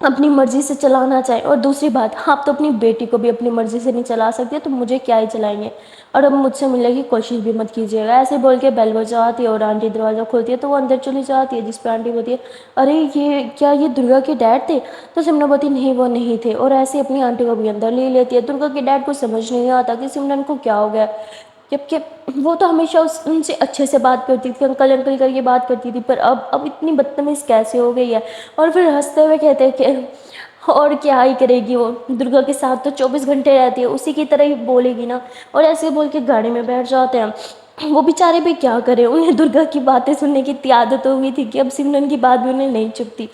اپنی مرضی سے چلانا چاہیں. اور دوسری بات، آپ تو اپنی بیٹی کو بھی اپنی مرضی سے نہیں چلا سکتے، تو مجھے کیا ہی چلائیں گے. اور اب مجھ سے ملنے کی کوشش بھی مت کیجیے گا. ایسے بول کے بیل بجاتی ہے اور آنٹی دروازہ کھولتی ہے تو وہ اندر چلی جاتی ہے، جس پہ آنٹی بولتی ہے ارے یہ کیا یہ درگا کے ڈیڈ تھے؟ تو سمرن بولتی نہیں وہ نہیں تھے، اور ایسے اپنی آنٹی کو بھی اندر لے لیتی ہے. درگا کے ڈیڈ کو سمجھ نہیں آتا کہ سمرن کو کیا ہو گیا، جبکہ وہ تو ہمیشہ ان سے اچھے سے بات کرتی تھی، انکل انکل کر کے بات کرتی تھی، پر اب اتنی بدتمیز کیسے ہو گئی ہے. اور پھر ہنستے ہوئے کہتے ہیں کہ اور کیا ہی کرے گی، وہ درگا کے ساتھ تو 24 گھنٹے رہتی ہے، اسی کی طرح ہی بولے گی نا. اور ایسے بول کے گاڑی میں بیٹھ جاتے ہیں. وہ بیچارے بھی کیا کریں، انہیں درگا کی باتیں سننے کی اتنی عادت ہو گئی تھی کہ اب سمرن کی بات بھی انہیں نہیں چبھتی،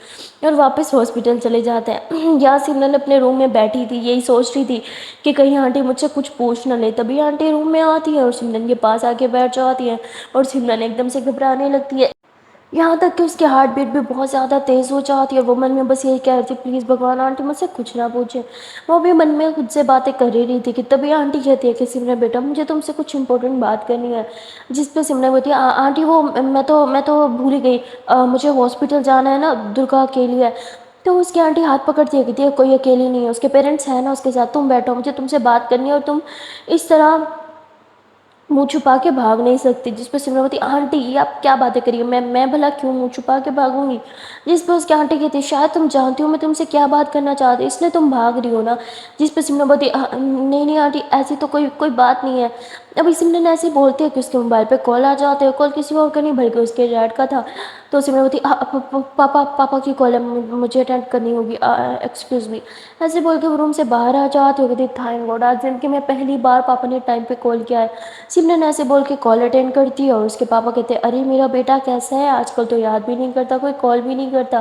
اور واپس ہاسپٹل چلے جاتے ہیں. یہاں سمرن اپنے روم میں بیٹھی تھی، یہی سوچ رہی تھی کہ کہیں آنٹی مجھ سے کچھ پوچھ نہ لے. تبھی آنٹی روم میں آتی ہے اور سمرن کے پاس آ کے بیٹھ جاتی ہے، اور سمرن ایک دم سے گھبرانے لگتی ہے. یہاں تک کہ اس کی ہارٹ بیٹ بھی بہت زیادہ تیز ہو جاتی ہے. وہ من میں بس یہی کہہ رہی تھی پلیز بھگوان آنٹی مجھ سے کچھ نہ پوچھے. وہ بھی من میں خود سے باتیں کر ہی رہی تھی کہ تبھی آنٹی کہتی ہے کہ سمرن بیٹا مجھے تم سے کچھ امپورٹنٹ بات کرنی ہے. جس پہ سمرن بولتی ہے آنٹی وہ میں تو بھول ہی گئی، مجھے ہاسپٹل جانا ہے نا درگا کے لیے. تو اس کی آنٹی ہاتھ پکڑتی ہے، کہتی ہے کوئی اکیلی نہیں ہے، اس کے پیرنٹس ہیں نا اس کے ساتھ، تم بیٹھو مجھے تم سے بات کرنی ہے، اور تم اس طرح منہ چھپا کے بھاگ نہیں سکتی. جس پہ سمرن بولتی آنٹی یہ آپ کیا باتیں کری، میں بھلا کیوں منہ چھپا کے بھاگوں گی. جس پہ اس کی آنٹی کہتی ہے شاید تم جانتی ہو میں تم سے کیا بات کرنا چاہتی ہوں اس لیے تم بھاگ رہی ہو نا. جس پہ سمرن بولتی نہیں نہیں آنٹی ایسی تو کوئی بات نہیں ہے. ابھی سمرن ایسے ہی بولتی ہے کہ اس کے موبائل پہ کال آ جاتے ہیں، کال کسی اور کا نہیں بلکہ اس کے ڈیڈ کا تھا. تو سمرن بولتی پاپا کی کال ہے مجھے اٹینڈ کرنی ہوگی، ایکسکیوز می. ایسے بول کے وہ روم سے باہر آ جاتی ہے، کہتی تھینک گاڈ آج زندگی میں پہلی بار پاپا نے ٹائم پہ کال کیا ہے. سمرن ایسے بول کے کال اٹینڈ کرتی ہے، اور اس کے پاپا کہتے ہیں ارے میرا بیٹا کیسا ہے آج کل تو یاد بھی نہیں کرتا، کوئی کال بھی نہیں کرتا.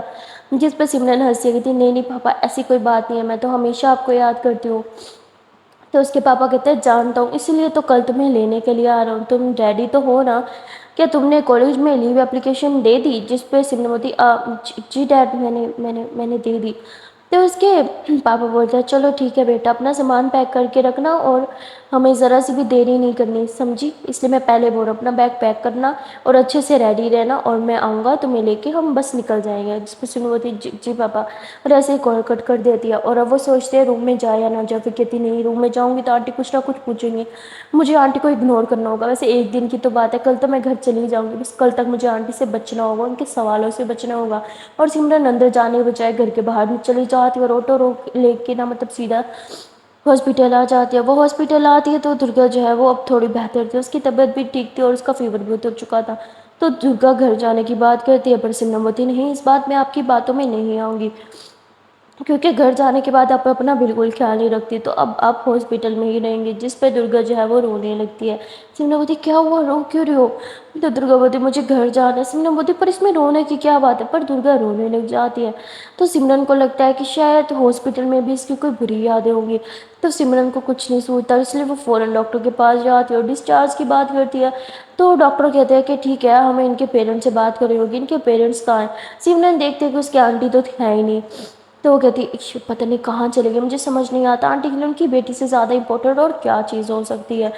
جس پہ سمرن ہنستی ہے، کہتی نہیں نہیں پاپا ایسی کوئی بات نہیں ہے، میں تو ہمیشہ آپ کو یاد کرتی ہوں. تو اس کے پاپا کہتے ہیں جانتا ہوں اسی لیے تو کل تمہیں لینے کے لیے آ رہا ہوں، تم ریڈی تو ہو نا. کیا تم نے کالج میں لیو اپلیکیشن دے دی؟ جس پہ سمرن بولتی جی ڈیڈ میں نے دے دی. تو اس کے پاپا بولتے ہیں چلو ٹھیک ہے بیٹا اپنا سامان پیک کر کے رکھنا، اور ہمیں ذرا سی بھی دیری نہیں کرنی سمجھی، اس لیے میں پہلے بول رہا ہوں اپنا بیگ پیک کرنا اور اچھے سے ریڈی رہنا، اور میں آؤں گا تمہیں لے کے ہم بس نکل جائیں گے. جس پہ سمرن بولتی جی پاپا، اور ایسے ہی کال کٹ کر دیتی ہے. اور اب وہ سوچتے ہیں روم میں جائے یا نہ جائے، پھر کہتی نہیں روم میں جاؤں گی تو آنٹی کچھ نہ کچھ پوچھیں گی، مجھے آنٹی کو اگنور کرنا ہوگا. ویسے ایک دن کی تو بات ہے، کل تو میں گھر چلی جاؤں گی، بس کل تک مجھے آنٹی سے بچنا ہوگا، ان کے سوالوں سے بچنا ہوگا. اور سمرن اندر جانے کے بجائے گھر کے باہر چلی جاتی ہے، اور آٹو روک لے کے نا مطلب سیدھا ہاسپٹل آ جاتی ہے. وہ ہاسپٹل آتی ہے تو درگا جو ہے وہ اب تھوڑی بہتر تھی، اس کی طبیعت بھی ٹھیک تھی اور اس کا فیور بھی اتر چکا تھا. تو درگا گھر جانے کی بات کرتی ہے، پر سمرن بولتی نہیں اس بات میں آپ کی باتوں میں نہیں آؤں گی، کیونکہ گھر جانے کے بعد آپ اپنا بالکل خیال نہیں رکھتی، تو اب آپ ہاسپٹل میں ہی رہیں گی. جس پہ درگا جو ہے وہ رونے لگتی ہے. سمرن بولتی کیا ہوا رو کیوں رہی ہو؟ تو درگا بولتی مجھے گھر جانا ہے. سمرن بولتی پر اس میں رونے کی کیا بات ہے؟ پر درگا رونے لگ جاتی ہے. تو سمرن کو لگتا ہے کہ شاید ہاسپٹل میں بھی اس کی کوئی بری یادیں ہوں گی. تو سمرن کو کچھ نہیں سوچتا، اس لیے وہ فوراً ڈاکٹر کے پاس جاتی ہے اور ڈسچارج کی بات کرتی ہے. تو ڈاکٹر کہتے ہیں کہ ٹھیک ہے ہمیں ان کے پیرنٹس سے بات کرنی ہوگی، ان کے پیرنٹس کہاں ہیں؟ سمرن دیکھتے کہ اس کی آنٹی تو ہے ہی نہیں. تو وہ کہتی پتہ نہیں کہاں چلے گئے، مجھے سمجھ نہیں آتا آنٹی کے لیے ان کی بیٹی سے زیادہ امپورٹنٹ اور کیا چیز ہو سکتی ہے.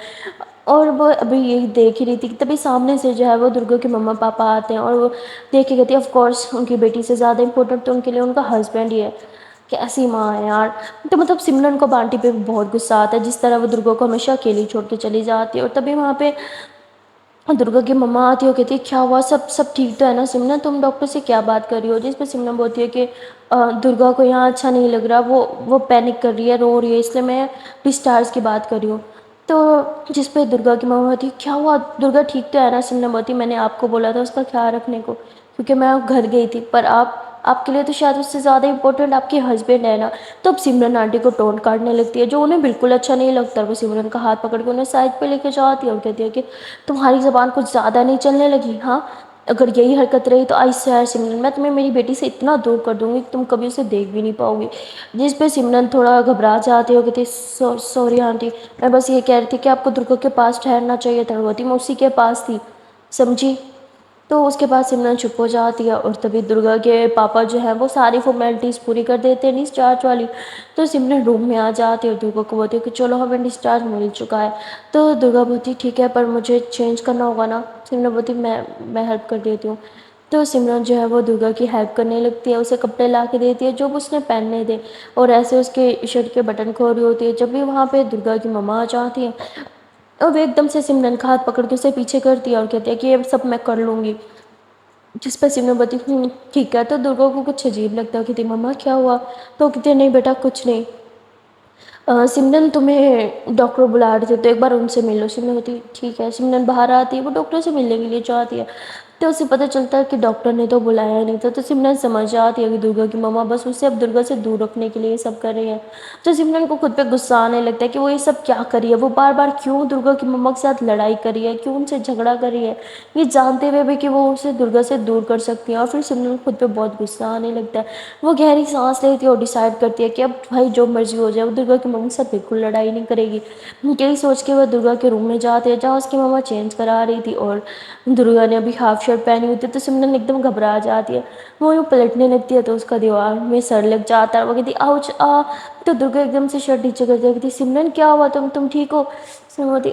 اور وہ ابھی یہی دیکھ ہی رہی تھی کہ تبھی سامنے سے جو ہے وہ درگا کے مما پاپا آتے ہیں، اور وہ دیکھ کے کہتی ہے آف کورس ان کی بیٹی سے زیادہ امپورٹنٹ تو ان کے لیے ان کا ہسبینڈ ہی ہے. کیسی ماں ہے یار. تو مطلب سمرن کو آنٹی پہ بہت غصہ آتا ہے، جس طرح وہ درگا کو ہمیشہ اکیلی چھوڑ کے چلی جاتی ہے. اور تبھی وہاں پہ درگا کی مما آتی ہے اور کہتی ہے کیا ہوا، سب ٹھیک تو ہے نا سمرن، تم ڈاکٹر سے کیا بات کر رہی ہو؟ جس پہ سمرن بولتی ہے کہ درگا کو یہاں اچھا نہیں لگ رہا، وہ پینک کر رہی ہے، رو رہی ہے، اس لیے میں ڈسچارج کی بات کر رہی ہوں. تو جس پہ درگا کی مما بولتی کیا ہوا درگا ٹھیک تو ہے نا؟ سمرن بولتی میں نے آپ کو بولا تھا اس کا خیال رکھنے کو، کیونکہ میں گھر گئی تھی، پر آپ کے لیے تو شاید اس سے زیادہ امپورٹنٹ آپ کے ہسبینڈ ہے نا. تو اب سمرن آنٹی کو ٹونٹ کاٹنے لگتی ہے جو انہیں بالکل اچھا نہیں لگتا. وہ سمرن کا ہاتھ پکڑ کے انہیں سائڈ پہ لے کے جاتی ہے اور کہتی ہے کہ تمہاری زبان کچھ زیادہ نہیں چلنے لگی ہاں؟ اگر یہی حرکت رہی تو آج سے سمرن میں تمہیں میری بیٹی سے اتنا دور کر دوں گی کہ تم کبھی اسے دیکھ بھی نہیں پاؤ گی. جس پہ سمرن تھوڑا گھبرا جاتی ہے، وہ کہتی سوری آنٹی، میں بس یہ کہہ رہی تھی کہ آپ کو درگا کے پاس ٹھہرنا چاہیے تھا. ہوتی میں اسی کے پاس تھی سمجھی. تو اس کے بعد سمرن چپ ہو جاتی ہے، اور تبھی درگا کے پاپا جو ہے وہ ساری فارمیلٹیز پوری کر دیتے ہیں ڈسچارج والی. تو سمرن روم میں آ جاتی ہے اور درگا کو بولتی ہے کہ چلو ہمیں ڈسچارج مل چکا ہے. تو درگا بولتی ٹھیک ہے پر مجھے چینج کرنا ہوگا نا؟ سمرن بولتی میں ہیلپ کر دیتی ہوں. تو سمرن جو ہے وہ درگا کی ہیلپ کرنے لگتی ہے، اسے کپڑے لا کے دیتی ہے جو وہ اس نے پہننے تھے، اور ایسے اس کے شرٹ کے بٹن کھول رہی ہوتی ہے، جب بھی وہاں پہ درگا کی مما آ جاتی ہے اور وہ ایک دم سے سمرن کا ہاتھ پکڑ کے اسے پیچھے کرتی ہے اور کہتی ہے کہ یہ سب میں کر لوں گی، جس پہ سمرن بولتی ٹھیک ہے۔ تو درگا کو کچھ عجیب لگتا ہے، کہتی مما کیا ہوا؟ تو کہتی ہے نہیں بیٹا کچھ نہیں، سمرن تمہیں ڈاکٹر بلا رہے تھے تو ایک بار ان سے مل لو۔ سمرن ہوتی ٹھیک ہے، سمرن باہر آتی ہے، وہ ڈاکٹر سے ملنے کے لیے چاہتی ہے، تو اسے پتہ چلتا ہے کہ ڈاکٹر نے تو بلایا نہیں تھا، تو سمرن سمجھ جاتی ہے کہ درگا کی مما بس اسے اب درگا سے دور رکھنے کے لیے یہ سب کر رہی ہے۔ تو سمرن کو خود پہ غصہ آنے لگتا ہے کہ وہ یہ سب کیا کر رہی ہے، وہ بار بار کیوں درگا کی مما کے ساتھ لڑائی کر رہی ہے، کیوں ان سے جھگڑا کر رہی ہے، یہ جانتے ہوئے بھی کہ وہ اسے درگا سے دور کر سکتی ہے۔ اور پھر سمرن خود پہ بہت غصہ آنے لگتا ہے، وہ گہری سانس لیتی ہے اور ڈیسائیڈ کرتی ہے کہ اب بھائی جو مرضی ہو جائے، وہ درگا کی مما سے بالکل لڑائی نہیں کرے گی۔ یہی سوچ کے وہ درگا کے روم میں جاتے ہیں جہاں اس کی مما چینج کرا رہی تھی، اور درگا نے ابھی ہاف شرٹ پہنی ہوئی تھی، تو سمرن ایک دم گھبرا جاتی ہے، وہ یوں پلٹنے لگتی ہے تو اس کا دیوار میں سر لگ جاتا ہے، وہ کہتی آؤچ آ۔ تو درگا ایک دم سے شرٹ نیچے کر کے کہتی سمرن کیا ہوا، تم ٹھیک ہو؟ سمرن بولتی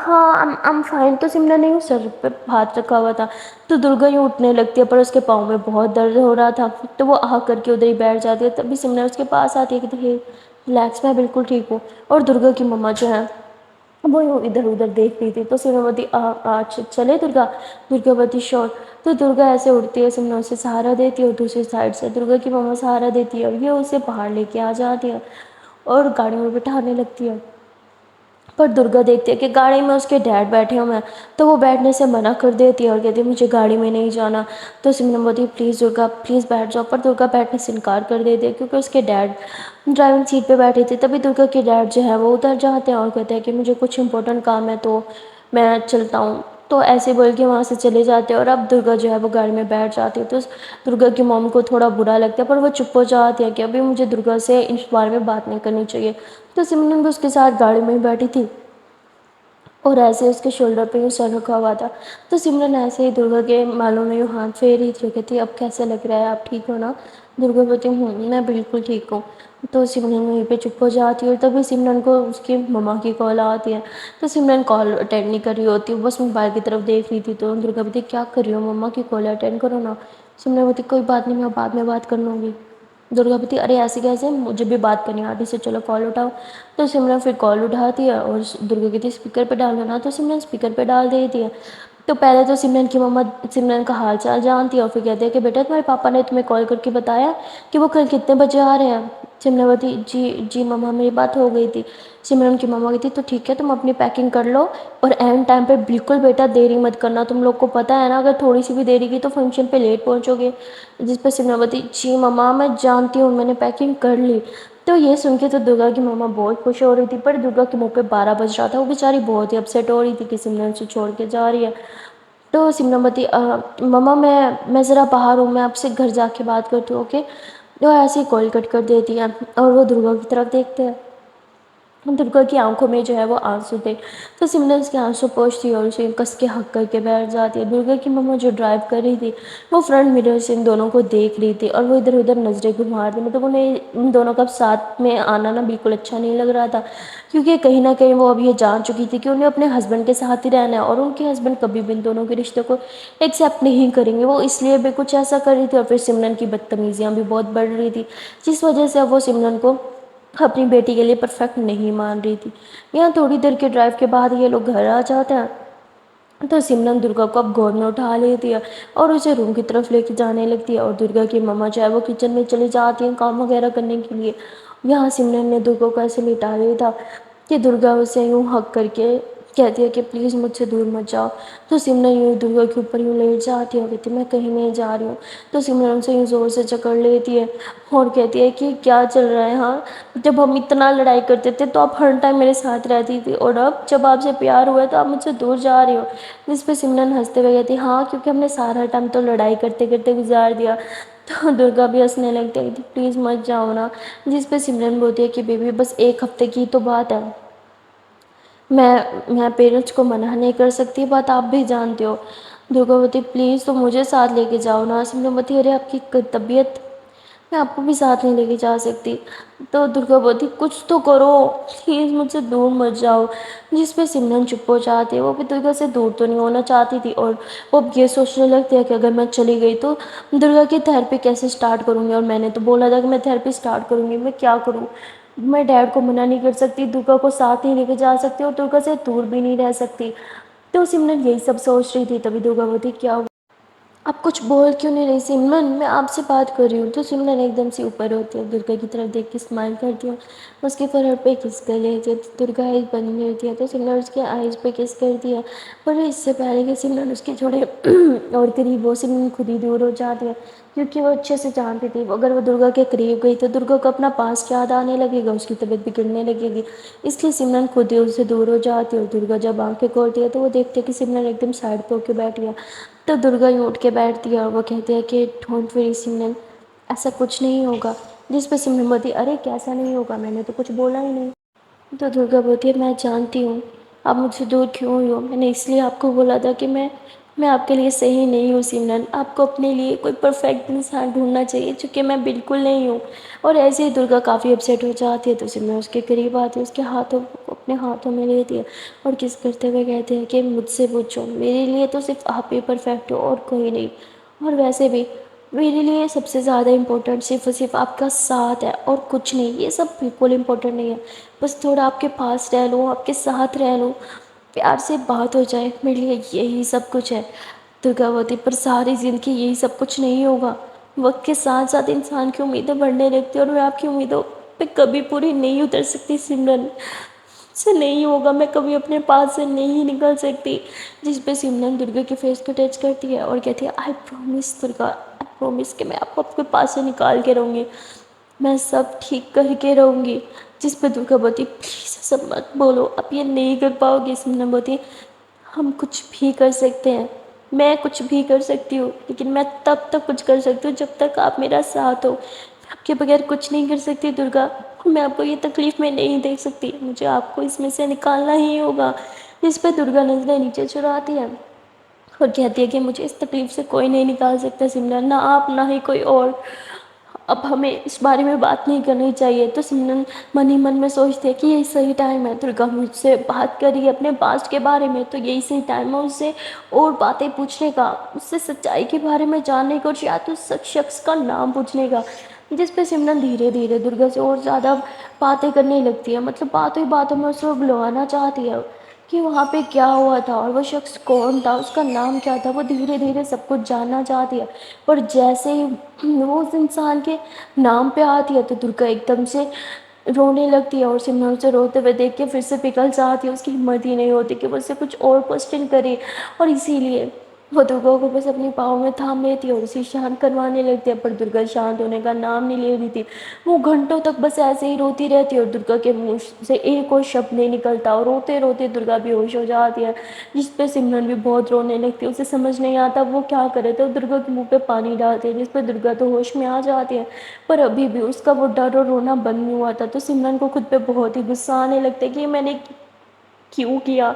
ہاں I'm fine۔ تو سمرن نے یوں سر پہ ہاتھ رکھا ہوا تھا، تو درگا یوں اٹھنے لگتی ہے پر اس کے پاؤں میں بہت درد ہو رہا تھا، تو وہ آ کر کے ادھر ہی بیٹھ جاتی ہے۔ تبھی سمرن اس کے پاس آتی ہے، کہتی ہے ریلیکس میں بالکل ٹھیک ہوں۔ اور درگا کی مما جو ہے وہ یوں ادھر ادھر دیکھ رہی تھی، تو سمرن بولتی آج چلے درگا؟ درگا بولتی شور۔ تو درگا ایسے اٹھتی ہے، سمرن اسے سہارا دیتی ہے اور دوسری سائڈ سے درگا کی مما سہارا دیتی ہے، اور یہ اسے باہر لے کے آ جاتی ہے اور گاڑی میں بٹھانے لگتی ہے۔ پر درگا دیکھتی ہے کہ گاڑی میں اس کے ڈیڈ بیٹھے ہوئے ہیں، تو وہ بیٹھنے سے منع کر دیتی ہے اور کہتی ہے مجھے گاڑی میں نہیں جانا۔ تو سمرن بولتی ہے پلیز درگا پلیز بیٹھ جاؤ، پر درگا بیٹھنے سے انکار کر دیتی ہے کیونکہ اس کے ڈیڈ ڈرائیونگ سیٹ پہ بیٹھے تھے۔ تبھی درگا کے ڈیڈ جو ہے وہ اتر جاتے ہیں اور کہتے ہیں کہ مجھے کچھ امپورٹنٹ کام ہے تو میں چلتا ہوں، تو ایسے بول کے وہاں سے چلے جاتے ہیں۔ اور اب درگا جو ہے وہ گاڑی میں بیٹھ جاتی ہے، تو درگا کی موم کو تھوڑا برا لگتا ہے پر وہ چپ ہو جاتی ہے کہ ابھی مجھے درگا سے اس بارے میں بات نہیں کرنی چاہیے۔ تو سمرن بھی اس کے ساتھ گاڑی میں ہی بیٹھی تھی اور ایسے اس کے شولڈر پہ یوں سر رکھا ہوا تھا، تو سمرن ایسے ہی درگا کے بالوں میں یوں ہاتھ پھیر رہی تھی، کہتی اب کیسے لگ رہا ہے، آپ ٹھیک ہو نا؟ درگا بولتی میں بالکل ٹھیک ہوں۔ تو سمرن وہیں پہ چپ ہو جاتی ہے، اور تبھی سمرن کو اس کی مما کی کال آتی ہے، تو سمرن کال اٹینڈ نہیں کر رہی ہوتی، بس موبائل کی طرف دیکھ رہی تھی۔ تو درگا بولتی کیا کر رہی ہو، مما کی کال ہے اٹینڈ کرو نا۔ سمرن بولتی کوئی بات نہیں میں بعد میں بات کر لوں گی۔ درگا بولتی ارے ایسے کیسے، مجھے بھی بات کرنی آتی سے چلو کال اٹھاؤ۔ تو سمرن پھر کال اٹھاتی ہے اور درگا کہتی اسپیکر پہ ڈالو نا، تو سمرن اسپیکر پہ ڈال دیتی ہے۔ تو پہلے تو سمرن کی مما سمرن کا حال چال جانتی ہے اور پھر کہتے ہیں کہ بیٹا تمہارے پاپا نے تمہیں کال کر کے بتایا کہ وہ کل کتنے بجے آ رہے ہیں؟ سمرن بولتی جی مما میری بات ہو گئی تھی۔ سمرن کی مما کہتی تو ٹھیک ہے تم اپنی پیکنگ کر لو، اور اینڈ ٹائم پہ بالکل بیٹا دیری مت کرنا، تم لوگ کو پتہ ہے نا اگر تھوڑی سی بھی دیری کی تو فنکشن پہ لیٹ پہنچو گے۔ جس پہ سمرن بولتی جی مما میں جانتی ہوں میں نے پیکنگ کر لی۔ تو یہ سن کے تو درگا کی مما بہت خوش ہو رہی تھی، پر درگا کے منہ پہ 12 بج رہا تھا، وہ بیچاری بہت ہی اپسیٹ ہو رہی تھی کہ سمرن سے چھوڑ کے جا رہی ہے۔ تو سمرن بولتی مما میں ذرا باہر ہوں، میں آپ سے گھر جا کے بات کرتی ہوں اوکے۔ تو ایسے ہی کال کٹ کر دیتی ہے اور وہ درگا کی طرف دیکھتے ہیں، درگا کی آنکھوں میں جو ہے وہ آنسو تھے، تو سمرن اس کے آنسو پوچھتی ہے اور اسے کس کے حق کر کے بیٹھ جاتی ہے۔ درگا کی مما جو ڈرائیو کر رہی تھی وہ فرنٹ مرر سے ان دونوں کو دیکھ رہی تھی اور وہ ادھر ادھر نظریں گھما رہی تھی، مطلب انہیں ان دونوں کا ساتھ میں آنا نا بالکل اچھا نہیں لگ رہا تھا، کیونکہ کہیں نہ کہیں وہ اب یہ جان چکی تھی کہ انہیں اپنے ہسبینڈ کے ساتھ ہی رہنا ہے، اور ان کے ہسبینڈ کبھی بھی ان دونوں کے رشتے کو ایکسیپٹ نہیں کریں گے، وہ اس لیے بھی کچھ ایسا کر رہی تھی۔ اور پھر سمرن کی بدتمیزیاں بھی بہت بڑھ رہی تھی، جس وجہ سے اب وہ سمرن کو اپنی بیٹی کے لیے پرفیکٹ نہیں مان رہی تھی۔ یہاں تھوڑی دیر کے ڈرائیو کے بعد یہ لوگ گھر آ جاتے ہیں، تو سمرن درگا کو اب گود میں اٹھا لیتی ہے اور اسے روم کی طرف لے کے جانے لگتی ہے، اور درگا کی مما جو ہے وہ کچن میں چلی جاتی ہیں کام وغیرہ کرنے کے لیے۔ یہاں سمرن نے درگا کو ایسے لٹا لیا تھا کہ درگا اسے یوں ہگ کر کے کہتی ہے کہ پلیز مجھ سے دور مت جاؤ۔ تو سمرن یوں درگا کے اوپر یوں لیٹ جاتی ہے اور کہتی ہے میں کہیں نہیں جا رہی ہوں۔ تو سمرن ان سے یوں زور سے جکڑ لیتی ہے اور کہتی ہے کہ کیا چل رہا ہے، ہاں جب ہم اتنا لڑائی کرتے تھے تو آپ ہر ٹائم میرے ساتھ رہتی تھی، اور اب جب آپ سے پیار ہوا ہے تو آپ مجھ سے دور جا رہی ہو۔ جس پہ سمرن ہنستے ہوئے کہتی ہاں کیونکہ ہم نے سارا ٹائم تو لڑائی کرتے کرتے گزار دیا۔ تو درگا بھی ہنسنے لگتی ہے کہ پلیز مت جاؤ نا، جس پہ سمرن بولتی ہے کہ بیبی بس ایک ہفتے کی تو بات ہے، میں پیرنٹس کو منع نہیں کر سکتی، بات آپ بھی جانتے ہو۔ درگا بولتی پلیز تو مجھے ساتھ لے کے جاؤ نا۔ سمرن بولتی ارے آپ کی طبیعت میں آپ کو بھی ساتھ نہیں لے کے جا سکتی۔ تو درگا بولتی کچھ تو کرو، پلیز مجھ سے دور مت جاؤ۔ جس پہ سمرن چپ ہو جاتی ہے، وہ بھی درگا سے دور تو نہیں ہونا چاہتی تھی، اور وہ اب یہ سوچنے لگتی ہے کہ اگر میں چلی گئی تو درگا کی تھیراپی کیسے سٹارٹ کروں گی، اور میں نے تو بولا تھا کہ میں تھیراپی سٹارٹ کروں گی، میں کیا کروں؟ میں ڈیڈ کو منع نہیں کر سکتی، درگا کو ساتھ نہیں لے کے جا سکتی، اور درگا سے دور بھی نہیں رہ سکتی۔ تو سمرن یہی سب سوچ رہی تھی، تبھی درگا بولتی کیا ہوا؟ آپ کچھ بول کیوں نہیں رہی سمرن؟ میں آپ سے بات کر رہی ہوں۔ تو سمرن ایک دم سے اوپر ہوتی ہے، درگا کی طرف دیکھ کے اسمائل کرتی ہے، اس کے فرہر پہ کس کر لیتی ہے۔ درگا آئز بنی ہوتی ہے تو سمرن اس کے آئز پہ کس کرتی ہے، پر اس سے پہلے کہ سمرن اس کے تھوڑے اور قریب ہو، سمرن خود ہی دور ہو جاتی ہے، کیونکہ وہ اچھے سے جانتی تھی اگر وہ درگا کے قریب گئی تو درگا کو اپنا پاس یاد آنے لگے گا، اس کی طبیعت بگڑنے لگے گی، اس لیے سمرن خود ہی اس سے دور ہو جاتی ہے۔ اور درگا جب آنکھیں کھولتی ہے تو وہ دیکھتے ہے کہ سمرن ایک دم سائڈ پہ ہو کے بیٹھی ہے، تو درگا ہی اٹھ کے بیٹھتی ہے، اور وہ کہتے ہیں کہ ڈونٹ وری سمرن، ایسا کچھ نہیں ہوگا۔ جس پہ سمرن بولتی ارے کیسا نہیں ہوگا، میں نے تو کچھ بولا ہی نہیں۔ تو درگا بولتی ہے میں جانتی ہوں آپ مجھ سے دور کیوں ہوئی ہو، میں نے اس لیے آپ کو بولا تھا کہ میں آپ کے لیے صحیح نہیں ہوں سمرن، آپ کو اپنے لیے کوئی پرفیکٹ انسان ڈھونڈنا چاہیے، چونکہ میں بالکل نہیں ہوں۔ اور ایسے ہی درگا کافی اپسیٹ ہو جاتی ہے، تو سمرن اس کے قریب آتی ہے، اس کے ہاتھوں کو اپنے ہاتھوں میں لیتی ہے، اور کس کرتے ہوئے کہتے ہیں کہ مجھ سے پوچھو، میرے لیے تو صرف آپ ہی پرفیکٹ ہو اور کوئی نہیں، اور ویسے بھی میرے لیے سب سے زیادہ امپورٹنٹ صرف اور صرف آپ کا ساتھ ہے اور کچھ نہیں، یہ سب بالکل امپورٹنٹ نہیں ہے، بس تھوڑا آپ کے پاس رہ لوں، آپ کے ساتھ رہ لوں، پیار سے بات ہو جائے، میرے لیے یہی سب کچھ ہے۔ درگا بولتی پر ساری زندگی یہی سب کچھ نہیں ہوگا، وقت کے ساتھ ساتھ انسان کی امیدیں بڑھنے لگتی ہیں، اور میں آپ کی امیدوں پہ کبھی پوری نہیں اتر سکتی سمرن، سے نہیں ہوگا، میں کبھی اپنے پاس سے نہیں نکل سکتی۔ جس پہ سمرن درگا کے فیس کو ٹچ کرتی ہے اور کہتی ہے I promise Durga, I promise کہ میں آپ کو اپنے پاس سے نکال کے رہوں گی، میں سب ٹھیک کر کے رہوں گی۔ جس پہ درگا بولتی پلیز ایسا مت بولو، آپ یہ نہیں کر پاؤ گی۔ سمرن بولتی ہم کچھ بھی کر سکتے ہیں، میں کچھ بھی کر سکتی ہوں، لیکن میں تب تک کچھ کر سکتی ہوں جب تک آپ میرا ساتھ ہو، میں آپ کے بغیر کچھ نہیں کر سکتی درگا، میں آپ کو یہ تکلیف میں نہیں دیکھ سکتی، مجھے آپ کو اس میں سے نکالنا ہی ہوگا۔ جس پہ درگا نظریں نیچے چراتی ہے اور کہتی ہے کہ مجھے اس تکلیف سے کوئی نہیں نکال سکتا سمرن، نہ آپ نہ ہی کوئی اور، اب ہمیں اس بارے میں بات نہیں کرنی چاہیے۔ تو سمرن من ہی من میں سوچتی ہے کہ یہی صحیح ٹائم ہے، درگا مجھ سے بات کر رہی ہے اپنے پاسٹ کے بارے میں، تو یہی صحیح ٹائم ہے اس سے اور باتیں پوچھنے کا، اس سے سچائی کے بارے میں جاننے کا، اور شاید اس شخص کا نام پوچھنے کا۔ جس پہ سمرن دھیرے دھیرے درگا سے اور زیادہ باتیں کرنے لگتی ہے، مطلب باتوں ہی باتوں میں اس کو بلوانا چاہتی ہے کہ وہاں پہ کیا ہوا تھا، اور وہ شخص کون تھا، اس کا نام کیا تھا، وہ دھیرے دھیرے سب کچھ جاننا چاہتی ہے۔ پر جیسے ہی وہ اس انسان کے نام پہ آتی ہے تو درگا ایک دم سے رونے لگتی ہے، اور سمرن اسے روتے ہوئے دیکھ کے پھر سے پگھل جاتی ہے، اس کی ہمت ہی نہیں ہوتی کہ وہ اس سے کچھ اور کوسچن کرے، اور اسی لیے وہ درگا کو بس اپنی پاؤں میں تھام لیتی ہے اور اسے شانت کروانے لگتی ہے، پر درگا شانت ہونے کا نام نہیں لے رہی تھی، وہ گھنٹوں تک بس ایسے ہی روتی رہتی ہے، اور درگا کے منہ سے ایک اور شبد نہیں نکلتا، اور روتے روتے درگا بے ہوش ہو جاتی ہے۔ جس پہ سمرن بھی بہت رونے لگتی ہے، اسے سمجھ نہیں آتا وہ کیا کرے، تو درگا کے منہ پہ پانی ڈالتی ہے، جس پہ درگا تو ہوش میں آ جاتی ہے، پر ابھی بھی اس کا وہ ڈر اور رونا بند نہیں ہوا تھا۔ تو سمرن کو خود پہ بہت ہی غصہ آنے لگتا ہے کہ یہ میں نے کیوں کیا،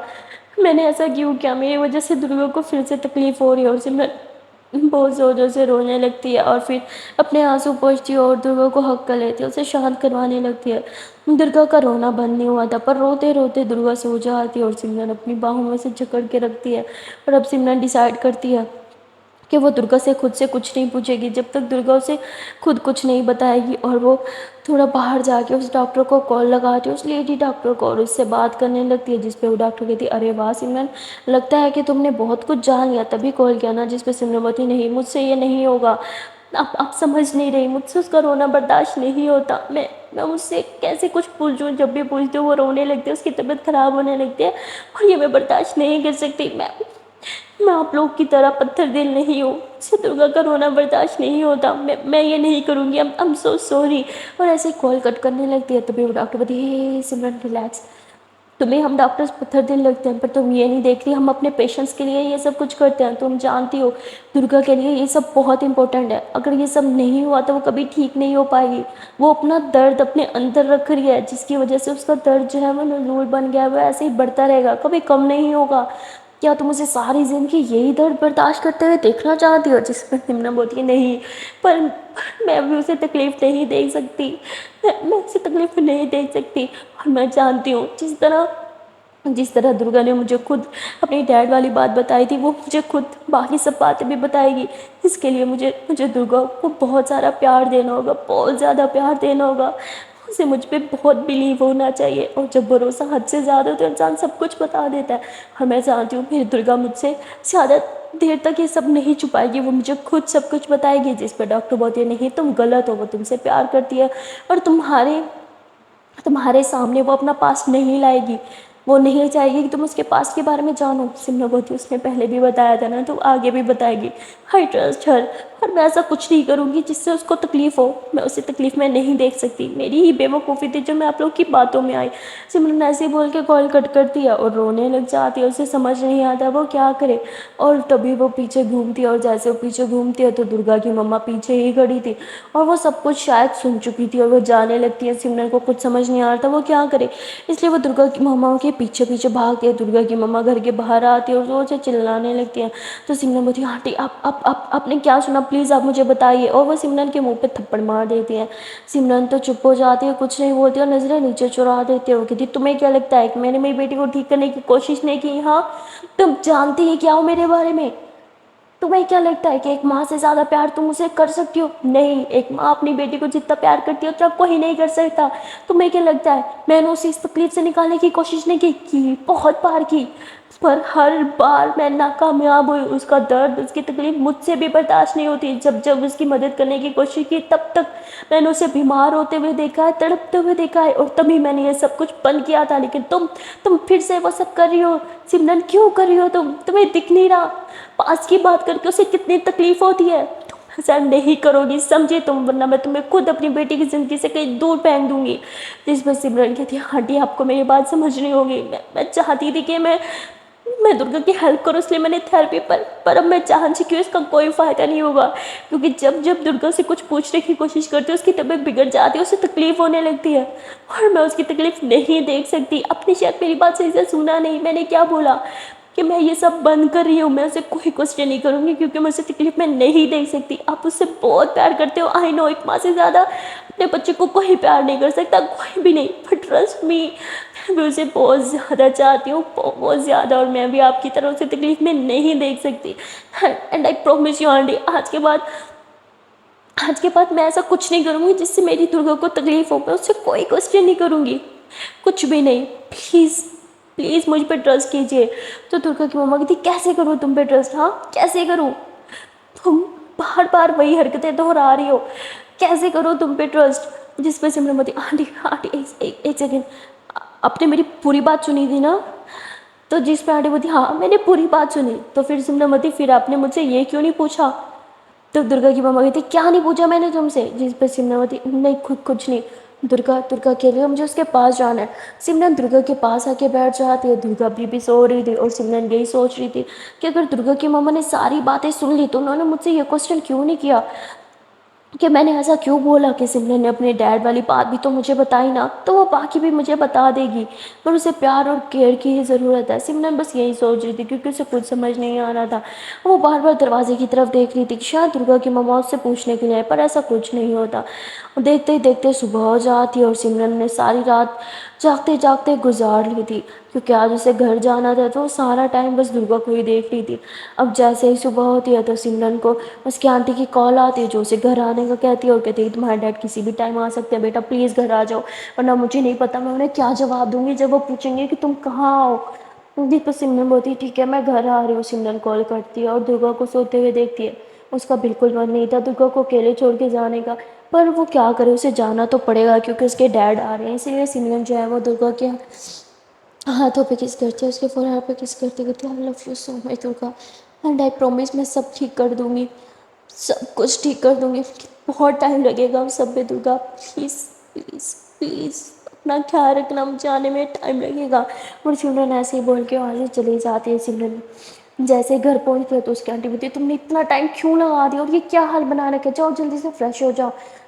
میں نے ایسا کیوں کیا، میری وجہ سے درگا کو پھر سے تکلیف ہو رہی ہے، اور سمرن بہت زور زور سے رونے لگتی ہے، اور پھر اپنے آنسو پوچھتی ہے اور درگا کو حق کر لیتی ہے، اسے شانت کروانے لگتی ہے۔ درگا کا رونا بند نہیں ہوا تھا، پر روتے روتے درگا سو جاتی ہے، اور سمرن اپنی باہوں میں سے جکڑ کے رکھتی ہے، اور اب سمرن ڈیسائیڈ کرتی ہے کہ وہ درگا سے خود سے کچھ نہیں پوچھے گی جب تک درگا اسے خود کچھ نہیں بتائے گی، اور وہ تھوڑا باہر جا کے اس ڈاکٹر کو کال لگاتی ہے، اس لیڈی ڈاکٹر کو، اور اس سے بات کرنے لگتی ہے۔ جس پہ وہ ڈاکٹر کہتی ہے ارے واہ سمرن، لگتا ہے کہ تم نے بہت کچھ جان لیا تبھی کال کیا نا۔ جس پہ سمرن بولتی نہیں مجھ سے یہ نہیں ہوگا، آپ سمجھ نہیں رہی، مجھ سے اس کا رونا برداشت نہیں ہوتا، میں اس سے کیسے کچھ پوچھوں، جب بھی پوچھتی ہوں وہ رونے لگتی ہے، اس کی طبیعت خراب ہونے لگتی ہے، اور یہ میں برداشت نہیں کر سکتی، میں آپ لوگ کی طرح پتھر دل نہیں ہوں، سے درگا کا رونا برداشت نہیں ہوتا، میں یہ نہیں کروں گی، I'm so sorry۔ اور ایسے ہی کال کٹ کرنے لگتی ہے، تبھی وہ ڈاکٹر بولتی ہے سمرن ریلیکس، تمہیں ہم ڈاکٹرز پتھر دل لگتے ہیں پر تم یہ نہیں دیکھتی ہم اپنے پیشنٹس کے لیے یہ سب کچھ کرتے ہیں، تم جانتی ہو درگا کے لیے یہ سب بہت امپورٹنٹ ہے، اگر یہ سب نہیں ہوا تو وہ کبھی ٹھیک نہیں ہو پائے گی، وہ اپنا درد اپنے اندر رکھ رہی ہے، جس کی وجہ سے اس کا درد جو ہے وہ نزول بن گیا ہے، وہ ایسے ہی بڑھتا رہے گا، کبھی کم نہیں ہوگا۔ کیا تم اسے ساری زندگی یہی درد برداشت کرتے ہوئے دیکھنا چاہتی ہو؟ جس پر سمرن بولتی ہے نہیں، پر میں بھی اسے تکلیف نہیں دے سکتی، میں اسے تکلیف نہیں دے سکتی، اور میں جانتی ہوں جس طرح درگا نے مجھے خود اپنی ڈیڈ والی بات بتائی تھی، وہ مجھے خود باقی سب باتیں بھی بتائے گی۔ اس کے لیے مجھے درگا کو بہت سارا پیار دینا ہوگا، بہت زیادہ پیار دینا ہوگا، اسے مجھ پہ بہت بلیو ہونا چاہیے، اور جب بھروسہ حد سے زیادہ ہو تو انسان سب کچھ بتا دیتا ہے، اور میں جانتی ہوں میری درگا مجھ سے زیادہ دیر تک یہ سب نہیں چھپائے گی، وہ مجھے خود سب کچھ بتائے گی۔ جس پہ ڈاکٹر بولتی ہے نہیں تم غلط ہو، وہ تم سے پیار کرتی ہے، اور تمہارے سامنے وہ اپنا پاسٹ نہیں لائے گی، وہ نہیں چاہے گی کہ تم اس کے پاسٹ کے بارے میں جانو۔ سمرن بولتی اس نے پہلے بھی بتایا تھا نا، تو آگے بھی بتائے گی، آئی ٹرسٹ ہر، اور میں ایسا کچھ نہیں کروں گی جس سے اس کو تکلیف ہو، میں اسے تکلیف میں نہیں دیکھ سکتی، میری ہی بے وقوفی تھی جو میں آپ لوگوں کی باتوں میں آئی۔ سمرن ایسے بول کے کال کٹ کرتی ہے اور رونے لگ جاتی ہے، اسے سمجھ نہیں آتا وہ کیا کرے، اور تبھی وہ پیچھے گھومتی ہے، اور جیسے وہ پیچھے گھومتی ہے تو درگا کی مما پیچھے ہی کھڑی تھی، اور وہ سب کچھ شاید سن چکی تھی، اور وہ جانے لگتی ہے۔ سمرن کو کچھ سمجھ نہیں آ رہا تھا وہ کیا کرے، اس لیے وہ درگا کی مما کے پیچھے پیچھے بھاگتی ہے۔ درگا کی مما گھر کے باہر آتی ہے اور زور سے چلانے لگتی ہے، تو سمرن بولتی ہے آنٹی آپ نے کیا سنا، پلیز آپ مجھے بتائیے، اور وہ سمرن کے منہ پہ تھپڑ مار دیتی ہے۔ سمرن تو چپ ہو جاتی ہے، کچھ نہیں بولتی، اور نظریں نیچے چرا دیتی ہے۔ وہ کہتی تمہیں کیا لگتا ہے کہ میں نے میری بیٹی کو ٹھیک کرنے کی کوشش نہیں کی؟ ہاں، تم جانتی ہی کیا ہو میرے بارے میں؟ تمہیں کیا لگتا ہے کہ ایک ماں سے زیادہ پیار تم اسے کر سکتی ہو؟ نہیں، ایک ماں اپنی بیٹی کو جتنا پیار کرتی ہے اتنا کوئی نہیں کر سکتا۔ تمہیں کیا لگتا ہے میں نے اسے اس تکلیف سے نکالنے کی کوشش نہیں کی؟ بہت بار کی، پر ہر بار میں ناکامیاب ہوئی۔ اس کا درد، اس کی تکلیف مجھ سے بھی برداشت نہیں ہوتی۔ جب اس کی مدد کرنے کی کوشش کی تب تک میں نے اسے بیمار ہوتے ہوئے دیکھا ہے، تڑپتے ہوئے دیکھا ہے، اور تبھی میں نے یہ سب کچھ بند کیا تھا۔ لیکن تم پھر سے وہ سب کر رہی ہو۔ سمرن کیوں کر رہی ہو تمہیں دکھ نہیں رہا پاس کی بات کر کے اسے کتنی تکلیف ہوتی ہے؟ تم ایسا نہیں کرو گی سمجھے تم، ورنہ میں تمہیں خود اپنی بیٹی کی زندگی سے کہیں دور پھینک دوں گی۔ جس پر سمرن کہتی ہے آنٹی آپ کو میری بات سمجھ نہیں ہوگی، میں چاہتی تھی کہ میں درگا کی ہیلپ کروں، اس لیے میں نے تھیراپی پر اب میں جان چکی ہوں اس کا کوئی فائدہ نہیں ہوگا، کیونکہ جب درگا سے کچھ پوچھنے کی کوشش کرتی ہے اس کی طبیعت بگڑ جاتی ہے، اسے تکلیف ہونے لگتی ہے، اور میں اس کی تکلیف نہیں دیکھ سکتی۔ اپنی شاید میری بات صحیح سے سنا نہیں، میں نے کیا بولا کہ میں یہ سب بند کر رہی ہوں، میں اسے کوئی کوشچن نہیں کروں گی کیونکہ میں اسے تکلیف میں نہیں دیکھ سکتی۔ آپ اس سے بہت پیار کرتے ہو، آئی نو، ایک ماں سے زیادہ اپنے بچے کو کوئی پیار نہیں کر سکتا، کوئی بھی نہیں، بٹ ٹرسٹ می، میں بھی اسے بہت زیادہ چاہتی ہوں، بہت زیادہ، اور میں بھی آپ کی طرح اسے تکلیف میں نہیں دیکھ سکتی۔ And I promise you aunty, آج کے بعد میں ایسا کچھ نہیں کروں گی جس سے میری درگا کو تکلیف ہو، میں اس سے کوئی کوشچن نہیں کروں گی، کچھ بھی نہیں، پلیز پلیز مجھ پہ ٹرسٹ کیجیے۔ تو درگا کی مما کہتی کیسے کروں تم پہ ٹرسٹ، ہاں کیسے کروں، تم بار بار وہی حرکتیں دہرا رہی ہو، کیسے کرو تم پہ ٹرسٹ؟ جس پہ سمرن بولتی آنٹی ایک سیکنڈ، آپ نے میری پوری بات سنی تھی نا؟ تو جس پہ آنٹی بولتی ہاں میں نے پوری بات سنی، تو پھر سمرن بولتی پھر آپ نے مجھ سے یہ کیوں نہیں پوچھا؟ تو درگا کی مما کہتی کیا نہیں پوچھا میں نے تم سے؟ جس پہ سمرن بولتی نہیں کچھ نہیں، درگا کہہ رہی ہو مجھے اس کے پاس جانا ہے۔ سمرن درگا کے پاس آ کے بیٹھ جاتی ہے، درگا بھی سو رہی تھی، اور سمرن یہی سوچ رہی تھی کہ اگر درگا کی مما نے ساری باتیں سن لی تو انہوں نے مجھ سے یہ کوسچن کیوں نہیں کیا کہ میں نے ایسا کیوں بولا کہ سمرن نے اپنے ڈیڈ والی بات بھی تو مجھے بتائی نا، تو وہ باقی بھی مجھے بتا دے گی، پر اسے پیار اور کیئر کی ہی ضرورت ہے۔ سمرن بس یہی سوچ رہی تھی کیونکہ اسے کچھ سمجھ نہیں آ رہا تھا، وہ بار بار دروازے کی طرف دیکھ رہی تھی کہ شاید درگا کی مما اس سے پوچھنے کے لیے آئے، پر ایسا کچھ نہیں ہوتا۔ دیکھتے ہی دیکھتے صبح ہو جاتی اور سمرن نے ساری رات جاگتے جاگتے گزار لی تھی، کیونکہ آج اسے گھر جانا تھا تو وہ سارا ٹائم بس درگا کو ہی دیکھ رہی تھی۔ اب جیسے ہی صبح ہوتی ہے تو سمرن کو اس کی آنٹی کی کال آتی ہے جو اسے گھر آنے کا کہتی ہے، اور کہتی ہے تمہارے ڈیڈ کسی بھی ٹائم آ سکتے ہیں، بیٹا پلیز گھر آ جاؤ، ورنہ مجھے نہیں پتا میں انہیں کیا جواب دوں گی جب وہ پوچھیں گے کہ تم کہاں ہو۔ جی تو سمرن بولتی ٹھیک ہے میں گھر آ رہی ہوں۔ سمرن کال کرتی ہے اور درگا کو سوتے ہوئے دیکھتی ہے، اس کا بالکل من نہیں تھا درگا کو اکیلے چھوڑ کے جانے کا، پر وہ کیا کرے، اسے جانا تو پڑے گا کیونکہ اس کے ڈیڈ آ رہے ہیں، اسی لیے سمرن جو ہے وہ درگا کے ہاتھوں پہ کس کرتی ہے، اس کے فوrehead پہ کس کرتی ہے، I love you so much Durga, and I promise میں سب ٹھیک کر دوں گی، سب کچھ ٹھیک کر دوں گی، بہت ٹائم لگے گا سب پہ درگا، پلیز پلیز پلیز اپنا خیال رکھنا، مجھے آنے میں ٹائم لگے گا۔ اور سمرن ایسے ہی بول کے وہاں سے چلی جاتی ہے۔ سمرن جیسے گھر پہنچتی ہے تو اس کی آنٹی بولتی ہے تم نے اتنا ٹائم کیوں لگا دیا اور یہ کیا حال بنا رکھا ہے، جاؤ جلدی سے فریش ہو جاؤ۔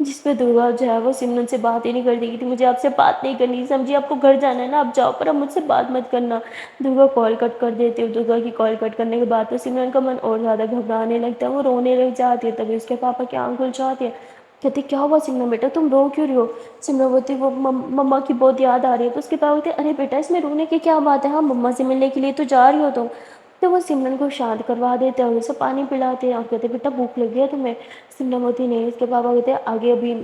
جس پہ درگا جو ہے وہ سمرن سے بات ہی نہیں کر رہی تھی، مجھے آپ سے بات نہیں کرنی، سمجھیے آپ کو گھر جانا ہے نا آپ جاؤ، پر اب مجھ سے بات مت کرنا۔ درگا کال کٹ کر دیتی ہے، درگا کی کال کٹ کرنے کے بعد تو سمرن کا من اور زیادہ گھبرانے لگتا ہے، وہ رونے لگ جاتی ہے، تبھی اس کے پاپا کی آنکھ کھل جاتی ہے، کہتے کیا ہوا سمرن بیٹا تم رو کیوں رہی ہو؟ سمرن بولتی وہ مما کی بہت یاد آ رہی ہے، تو اس کے پاپا بولتے ارے بیٹا اس میں رونے کی کیا بات ہے، ہاں مما سے ملنے کے لیے تو جا رہی ہو تم۔ تو وہ سمرن کو شانت کروا دیتے ہیں اور اسے پانی پلاتے ہیں اور کہتے بیٹا بھوک لگی ہے تمہیں؟ سمرن بولتی نہیں، اس کے پاپا کہتے ہیں آگے ابھی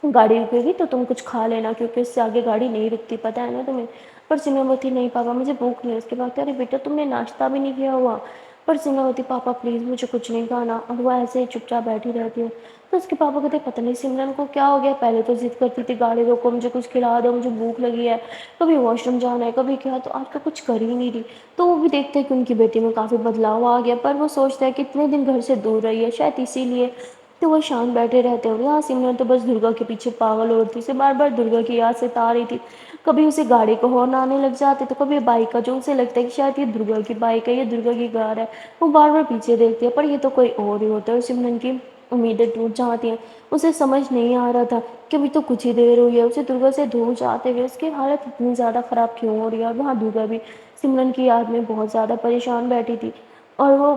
گاڑی رکے گی تو تم کچھ کھا لینا، کیونکہ اس سے آگے گاڑی نہیں رکتی، پتہ ہے نا تمہیں۔ پر سمرن بولتی نہیں پاپا مجھے بھوک نہیں ہے، اس کے بعد ارے بیٹا تم نے ناشتہ بھی نہیں کیا ہوا؟ پر سمرن بولتی پاپا پلیز مجھے کچھ نہیں کھانا، اور وہ ایسے ہی چپ چاپ بیٹھی رہتی ہے۔ تو اس کے پاپا کہتے پتہ نہیں سمرن کو کیا ہو گیا، پہلے تو ضد کرتی تھی گاڑی روکو مجھے کچھ کھلا دو مجھے بھوک لگی ہے، کبھی واش روم جانا ہے کبھی کیا، تو آج تو کچھ کر ہی نہیں رہی۔ تو وہ بھی دیکھتے ہیں کہ ان کی بیٹی میں کافی بدلاؤ آ گیا، پر وہ سوچتا ہے کہ اتنے دن گھر سے دور رہی ہے شاید اسی لیے، تو وہ شانت بیٹھے رہتے ہوں گے۔ ہاں سمرن تو بس درگا کے پیچھے پاگل ہوتی، اسے بار بار درگا کی یاد ستا رہی تھی، کبھی اسے گاڑی کو ہارن آنے لگ جاتے تو کبھی بائک کا، جو اسے لگتا ہے کہ شاید یہ درگا کی بائک ہے یہ درگا کی کار ہے، وہ بار بار پیچھے دیکھتی ہے پر یہ تو کوئی اور ہی ہوتا ہے، اور سمرن کی امیدیں ٹوٹ جاتی ہیں۔ اسے سمجھ نہیں آ رہا تھا کہ ابھی تو کچھ ہی دیر ہوئی ہے، اسے درگا سے دور جاتے ہوئے اس کی حالت اتنی زیادہ خراب کیوں ہو رہی ہے، اور وہاں درگا بھی سمرن کی یاد میں بہت زیادہ پریشان بیٹھی تھی، اور وہ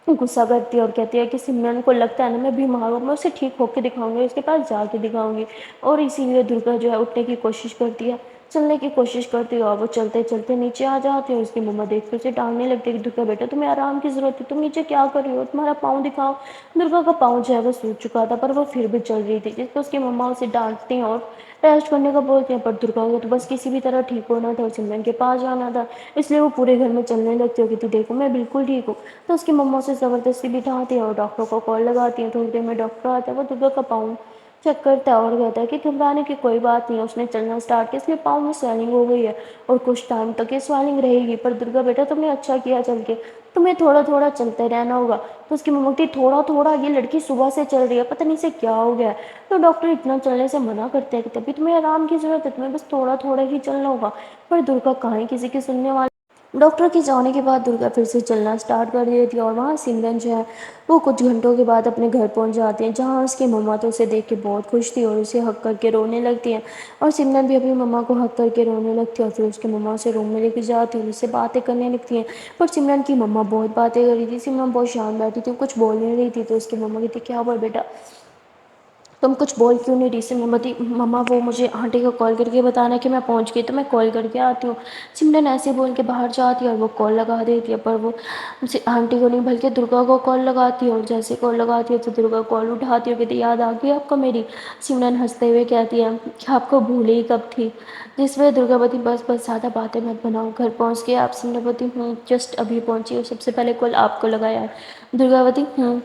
غصہ کرتی ہے اور کہتی ہے کہ سمرن کو لگتا ہے نا میں بیمار ہوں، میں اسے ٹھیک ہو کے دکھاؤں گی، اس کے پاس جا کے دکھاؤں گی، اور اسی لیے درگا جو ہے اٹھنے کی کوشش کرتی ہے، چلنے کی کوشش کرتی ہے، اور وہ چلتے چلتے نیچے آ جاتے ہیں، اس کی مما دیکھ کے اسے ڈانٹنے لگتی ہے کہ درگا بیٹا تمہیں آرام کی ضرورت ہے، تم نیچے کیا کر رہی ہو، تمہارا پاؤں دکھاؤ۔ درگا کا پاؤں جو ہے وہ سوج چکا تھا پر وہ پھر بھی چل رہی تھی، جس پہ اس کی مما اسے ڈانٹتی ہیں اور ریسٹ کرنے کا بولتے ہیں، پر درگا کو تو بس کسی بھی طرح ٹھیک ہونا تھا اور سمرن کے پاس جانا تھا، اس لیے وہ پورے گھر میں چلنے لگتی ہے، کہتی دیکھو میں بالکل ٹھیک ہوں۔ تو اس کی مما اسے زبردستی بٹھاتی ہے اور ڈاکٹر کو کال لگاتی ہیں، تھوڑی دیر میں ڈاکٹر آتا ہے، وہ درگا کا پاؤں چیک کرتا ہے اور کہتا ہے کہ گھبرانے کی کوئی بات نہیں ہے، اس نے چلنا اسٹارٹ کیا، اس لیے پاؤں میں سویلنگ ہو گئی ہے اور کچھ ٹائم تک یہ سویلنگ رہے گی، پر درگا بیٹا تم نے اچھا کیا چل کے، تمہیں تھوڑا تھوڑا چلتے رہنا ہوگا۔ تو اس کی مما کہتی تھوڑا تھوڑا، یہ لڑکی صبح سے چل رہی ہے پتہ نہیں اسے کیا ہو گیا ہے، تو ڈاکٹر اتنا چلنے سے منع کرتے ہیں کہ تبھی تمہیں آرام کی ضرورت ہے، تمہیں بس تھوڑا تھوڑا ہی چلنا ہوگا، پر درگا کہاں ہی کسی کی سننے والی۔ ڈاکٹر کے جانے کے بعد درگا پھر سے چلنا اسٹارٹ کر دیتی ہے، اور وہاں سمرن جو ہے وہ کچھ گھنٹوں کے بعد اپنے گھر پہنچ جاتے ہیں، جہاں اس کی مما تو اسے دیکھ کے بہت خوش تھی اور اسے ہگ کر کے رونے لگتی ہیں، اور سمرن بھی اپنی مما کو ہگ کر کے رونے لگتی ہے، اور پھر اس کی مما اسے روم میں لے کے جاتی ہے اور اس سے باتیں کرنے لگتی ہیں، پر سمرن کی مما بہت باتیں کر رہی تھی، سمرن بہت شانت بیٹھی تھی، کچھ بول نہیں رہی تھی، تو اس کی مما کہتی کیا ہوا بیٹا تم کچھ بول کیوں نہیں رہی؟ سمرن بولتی مما وہ مجھے آنٹی کو کال کر کے بتانا کہ میں پہنچ گئی تو میں کال کر کے آتی ہوں۔ سمرن ایسے بول کے باہر جاتی ہے اور وہ کال لگا دیتی ہے، پر وہ آنٹی کو نہیں بلکہ درگا کو کال لگاتی ہے، اور جیسے کال لگاتی ہے تو درگا کال اٹھاتی ہے، کہتی یاد آ گئی آپ کو میری؟ سمرن ہنستے ہوئے کہتی ہے کہ آپ کو بھول ہی کب تھی؟ جس میں درگا بتی بس بس زیادہ باتیں مت بناؤ، گھر پہنچ کے آپ؟ سمرن بتی جسٹ ابھی پہنچی اور سب سے پہلے کال آپ کو لگایا ہے۔ درگاوتی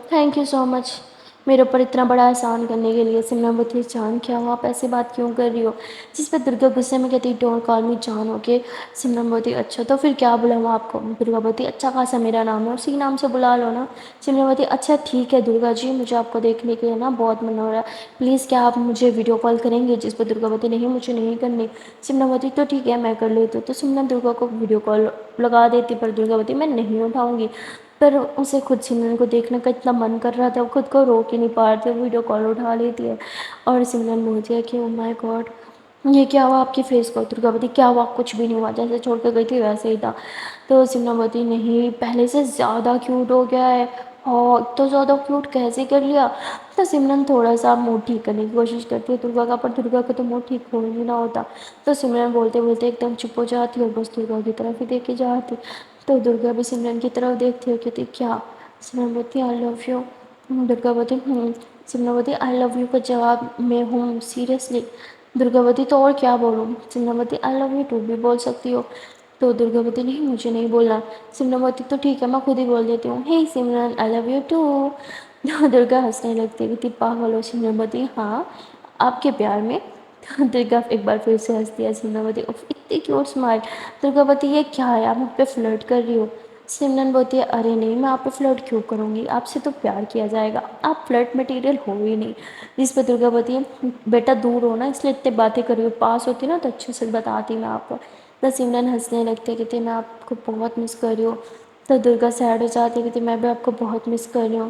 تھینک یو سو مچ میرے اوپر اتنا بڑا احسان کرنے کے لیے۔ سمرن بولی جان کیا ہوا، آپ ایسی بات کیوں کر رہی ہو؟ جس پہ درگا غصے میں کہتی don't call me John okay. سمرن بولی اچھا تو پھر کیا بلاؤں آپ کو؟ درگا بولی اچھا خاصا میرا نام ہے اسی نام سے بلا لو نا۔ سمرن بولی اچھا ٹھیک ہے درگا جی مجھے آپ کو دیکھنے کے لیے نا بہت من ہو رہا ہے، پلیز کیا آپ مجھے ویڈیو کال کریں گے؟ جس پہ درگا بولی نہیں مجھے نہیں کرنی۔ سمرن بولی تو ٹھیک ہے میں کر لیتی ہوں، تو سمرن درگا کو ویڈیو کال لگا دیتی، پر درگا بولی میں نہیں اٹھاؤں گی، پر اسے خود سمرن کو دیکھنے کا اتنا من کر رہا تھا وہ خود کو روک ہی نہیں پا رہی تھی، ویڈیو کال اٹھا لیتی ہے، اور سمرن بولتی ہے کہ او مائی گاڈ یہ کیا ہوا آپ کی فیس کو؟ درگا بولی کیا ہوا؟ کچھ بھی نہیں ہوا، جیسے چھوڑ کے گئی تھی ویسے ہی تھا۔ تو سمرن بولی نہیں پہلے سے زیادہ کیوٹ ہو گیا ہے، ہاں اتنا زیادہ کیوٹ کیسے کر لیا؟ تو سمرن تھوڑا سا موڈ ٹھیک کرنے کی کوشش کرتی ہے درگا کا، پر درگا کا تو موڈ ٹھیک ہو ہی نہ ہوتا، تو سمرن بولتے بولتے ایک دم چپ ہو جاتی ہے اور بس درگا کی طرف ہی دیکھی جاتی، تو درگا بھی سمرن کی طرف دیکھتی ہے کہتی کیا؟ سمرن بولتی آئی لو یو۔ درگا بولتی سمرن بولتی آئی لو یو کا جواب میں ہوں سیریسلی؟ درگا بولتی تو اور کیا بولوں؟ سمرن بولتی آئی لو یو ٹو بھی بول سکتی ہو، تو درگا بولتی نہیں مجھے نہیں بولنا۔ سمرن بولتی تو ٹھیک ہے میں خود ہی بول دیتی ہوں ہے سمرن آئی لو یو ٹو۔ درگا ہنسنے لگتی ہے کہتی پاگل ہو؟ سمرن بولتی ہاں آپ کے پیار میں۔ درگا ایک بار پھر سے ہنستی ہے، سمرن بولتی اف اتنی کیوٹ اسمائل۔ درگا بولتی یہ کیا ہے آپ مجھ پہ فلرٹ کر رہی ہو؟ سمرن بولتی ہے ارے نہیں میں آپ پہ فلرٹ کیوں کروں گی، آپ سے تو پیار کیا جائے گا، آپ فلرٹ مٹیریل ہو ہی نہیں۔ جس پہ درگا بولتی ہے بیٹا دور ہو نا اس لیے اتنے باتیں کر رہی ہو، پاس ہوتی نا تو اچھے سے بتاتی میں آپ کو۔ تو سمرن ہنسنے لگتے کہتے میں آپ کو بہت مس کر رہی ہوں، تو درگا سیڈ ہو جاتی کہتی میں بھی آپ کو بہت مس کر رہی ہوں۔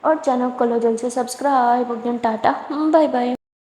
اور چینل کو لو جلد سے سبسکرائب. ٹاٹا. Bye bye.